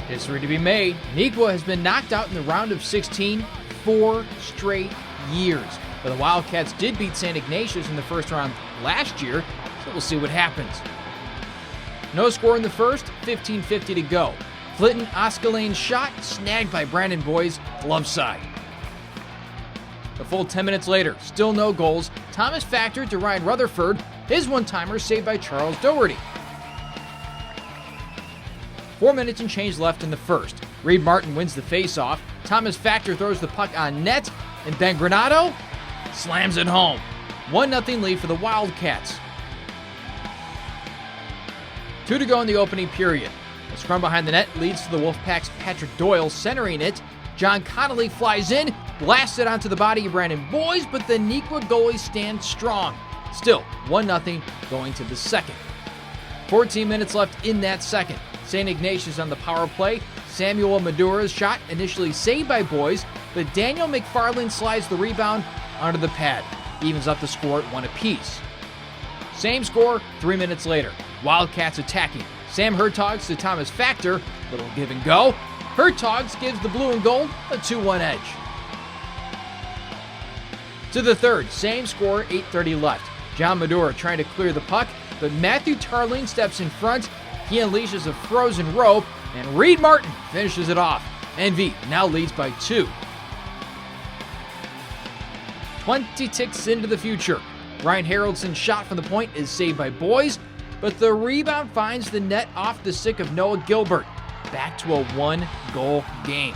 History to be made. Neuqua has been knocked out in the round of 16 4 straight years. But the Wildcats did beat St. Ignatius in the first round last year, so we'll see what happens. No score in the first, 15:50 to go. Flinton Oskalane's shot snagged by Brandon Boyes, glove side. A full 10 minutes later, still no goals. Thomas Factor to Ryan Rutherford, his one-timer saved by Charles Doherty. 4 minutes and change left in the first. Reed Martin wins the face-off. Thomas Factor throws the puck on net, and Ben Granado slams it home. 1-0 lead for the Wildcats. 2 to go in the opening period. The scrum behind the net leads to the Wolfpack's Patrick Doyle centering it. John Connolly flies in, blasts it onto the body of Brandon Boyes, but the Neuqua goalie stands strong. Still, 1-0 going to the second. 14 minutes left in that second. St. Ignatius on the power play. Samuel Madura's shot initially saved by Boyes, but Daniel McFarland slides the rebound onto the pad. Evens up the score at 1 apiece. Same score 3 minutes later. Wildcats attacking. Sam Hertogs to Thomas Factor. Little give and go. Hertogs gives the blue and gold a 2-1 edge. To the third, same score, 8:30 left. John Madura trying to clear the puck, but Matthew Tarling steps in front. He unleashes a frozen rope, and Reed Martin finishes it off. NV now leads by 2. 20 ticks into the future. Ryan Haraldson's shot from the point is saved by Boyes, but the rebound finds the net off the stick of Noah Gilbert. Back to a 1-goal game.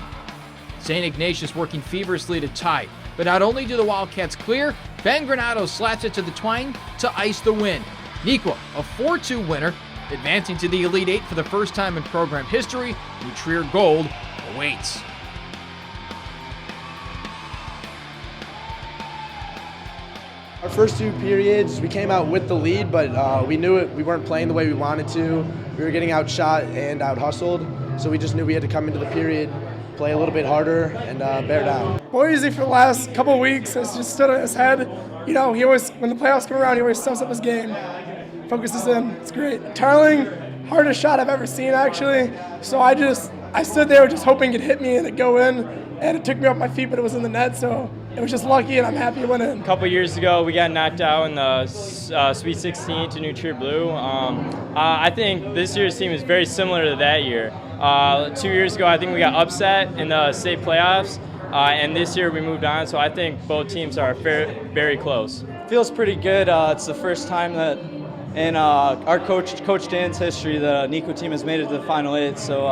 St. Ignatius working feverishly to tie, but not only do the Wildcats clear, Ben Granado slaps it to the twine to ice the win. Neuqua, a 4-2 winner, advancing to the Elite Eight for the first time in program history. New Trier Gold awaits. Our first 2 periods, we came out with the lead, but we knew we weren't playing the way we wanted to. We were getting outshot and out-hustled, so we just knew we had to come into the period, play a little bit harder, and bear down. Boise for the last couple of weeks has just stood on his head. You know, he always, when the playoffs come around, he always steps up his game, focuses in. It's great. Tarling, hardest shot I've ever seen, actually. So I stood there just hoping it'd hit me and it'd go in, and it took me off my feet, but it was in the net, so it was just lucky, and I'm happy it went in. A couple years ago, we got knocked out in the Sweet 16 to New Trier Blue. I think this year's team is very similar to that year. 2 years ago, I think we got upset in the state playoffs, and this year we moved on, so I think both teams are very close. Feels pretty good. It's the first time that in our Coach Dan's history, the Neuqua team has made it to the Final 8. So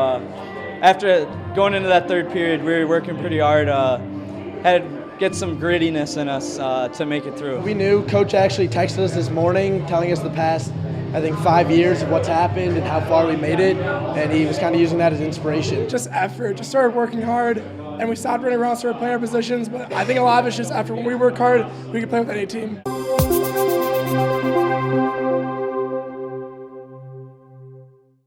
after going into that third period, we were working pretty hard. Had to get some grittiness in us to make it through. We knew Coach actually texted us this morning telling us the past, I think, 5 years of what's happened and how far we made it, and he was kind of using that as inspiration. Just effort, just started working hard, and we stopped running around, started playing our positions, but I think a lot of it's just effort. When we work hard, we can play with any team.